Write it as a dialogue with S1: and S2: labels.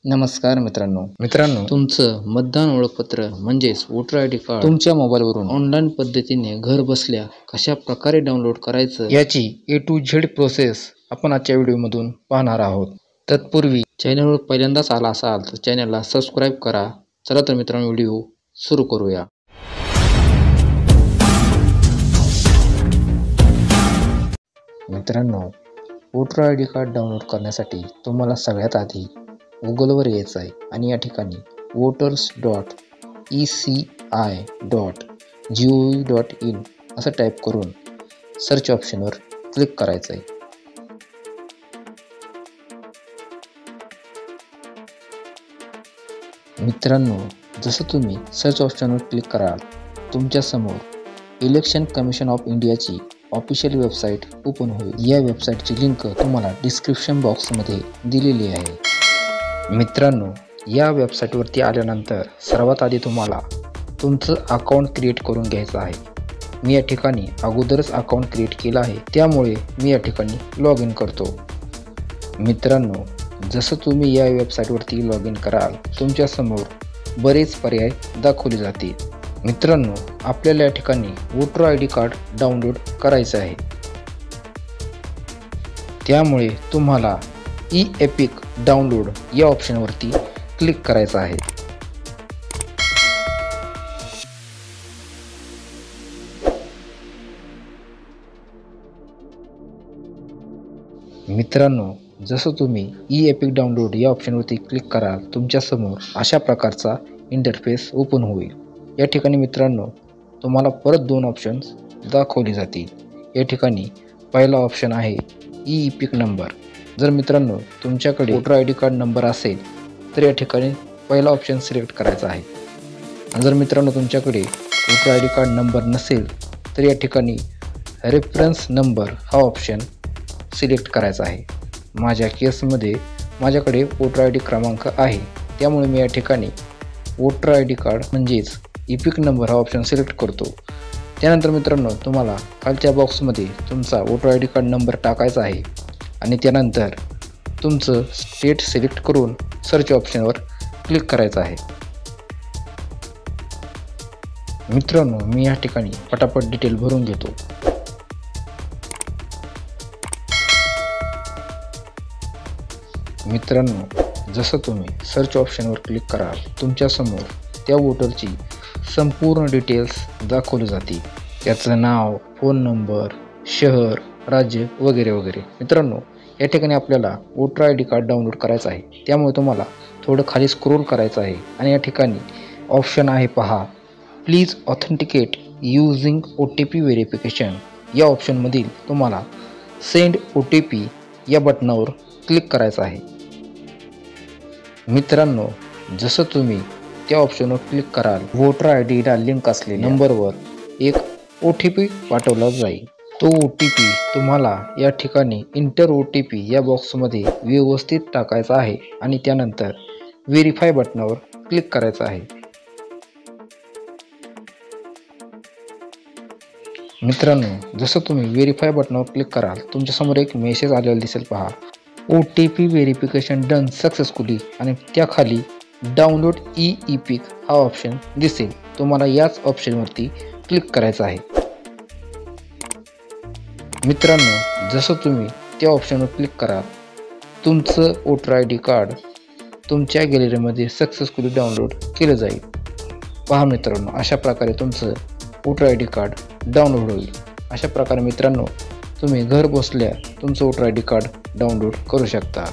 S1: नमस्कार मित्रांनो, तुमचं मतदान ओळखपत्र म्हणजेच वोटर आय डी कार्ड तुमच्या मोबाईलवरून ऑनलाईन पद्धतीने घर बसल्या कशा प्रकारे डाउनलोड करायचं याची A to Z प्रोसेस आपण आजच्या व्हिडिओमधून पाहणार आहोत। तत्पूर्वी चॅनलवर पहिल्यांदाच आला असाल तर चॅनलला सबस्क्राईब करा। चला तर मित्रांनो, व्हिडिओ सुरू करूया। मित्रांनो, voter I D card download करण्यासाठी तुम्हाला सगळ्यात आधी गुगलवर यायचं आहे आणि या ठिकाणी voters.eci.gov.in असं टाईप करून सर्च ऑप्शनवर क्लिक करायचं आहे। मित्रांनो, जसं तुम्ही सर्च ऑप्शनवर क्लिक कराल तुमच्यासमोर इलेक्शन कमिशन ऑफ इंडियाची ऑफिशियल वेबसाईट ओपन होईल। या वेबसाईटची लिंक तुम्हाला डिस्क्रिप्शन बॉक्समध्ये दिलेली आहे। मित्रांनो, या वेबसाईटवरती आल्यानंतर सर्वात आधी तुम्हाला तुमचं अकाउंट क्रिएट करून घ्यायचं आहे। मी या ठिकाणी अगोदरच अकाउंट क्रिएट केलं आहे, त्यामुळे मी या ठिकाणी लॉग इन करतो। मित्रांनो, जसं तुम्ही या वेबसाईटवरती लॉग इन कराल तुमच्यासमोर बरेच पर्याय दाखवले जातील। मित्रांनो, आपल्याला या ठिकाणी voter I D card download करायचं आहे, त्यामुळे तुम्हाला ई-एपिक डाउनलोड या ऑप्शनवरती क्लिक करायचं आहे। मित्रांनो, जसं तुम्ही ई-एपिक डाउनलोड या ऑप्शनवरती क्लिक कराल तुमच्यासमोर अशा प्रकारचा इंटरफेस ओपन होईल। या ठिकाणी मित्रांनो तुम्हाला परत दोन ऑप्शन्स दाखवले जातील। या ठिकाणी पहिला ऑप्शन आहे ई-एपिक नंबर। जर मित्रांनो तुमच्याकडे voter I D card number असेल तर या ठिकाणी पहिला ऑप्शन सिलेक्ट करायचा आहे। आणि जर मित्रांनो तुमच्याकडे voter I D card number नसेल तर या ठिकाणी रेफरन्स नंबर हा ऑप्शन सिलेक्ट करायचा आहे। माझ्या केसमध्ये माझ्याकडे वोटर आय डी क्रमांक आहे, त्यामुळे मी या ठिकाणी वोटर आय डी कार्ड म्हणजेच एपिक नंबर हा ऑप्शन सिलेक्ट करतो। त्यानंतर मित्रांनो तुम्हाला खालच्या बॉक्समध्ये तुमचा voter I D card number टाकायचा आहे आणि त्यानंतर तुमचं स्टेट सिलेक्ट करून सर्च ऑप्शनवर क्लिक करायचं आहे। मित्रांनो, मी या ठिकाणी पटापट डिटेल भरून घेतो। मित्रांनो, जसं तुम्ही सर्च ऑप्शनवर क्लिक कराल तुमच्यासमोर त्या वोटरची संपूर्ण डिटेल्स दाखवली जातील। त्याचं नाव, फोन नंबर, शहर, राज्य वगैरे वगैरे। मित्रांनो, या ठिकाणी आपल्याला voter I D card download करायचं आहे, त्यामुळे तुम्हाला थोडं खाली स्क्रोल करायचं आहे आणि या ठिकाणी ऑप्शन आहे पहा, please authenticate using OTP verification. या ऑप्शनमधील तुम्हाला सेंड OTP या बटनावर क्लिक करायचं आहे। मित्रांनो, जसं तुम्ही त्या ऑप्शनवर क्लिक कराल वोटर आय डीला लिंक असलेल्या नंबरवर एक OTP पाठवला जाईल। तो OTP तुम्हाला या ठिकाणी इंटर OTP या बॉक्समध्ये व्यवस्थित टाकायचा आहे आणि त्यानंतर व्हेरीफाय बटनावर क्लिक करायचं आहे। मित्रांनो, जसं तुम्ही व्हेरीफाय बटनावर क्लिक कराल तुमच्यासमोर एक मेसेज आलेला दिसेल पहा, OTP व्हेरिफिकेशन डन सक्सेसफुली आणि त्याखाली डाउनलोड ई-एपिक हा ऑप्शन दिसेल। तुम्हाला याच ऑप्शनवरती क्लिक करायचं आहे। मित्रांनो, जसं तुम्ही त्या ऑप्शनवर क्लिक कराल तुमचं वोटर आय डी कार्ड तुमच्या गॅलरीमध्ये सक्सेसफुली डाउनलोड केलं जाईल। पहा मित्रांनो, अशा प्रकारे तुमचं voter I D card download होईल। अशा प्रकारे मित्रांनो तुम्ही घर बसल्या तुमचं voter I D card download करू शकता।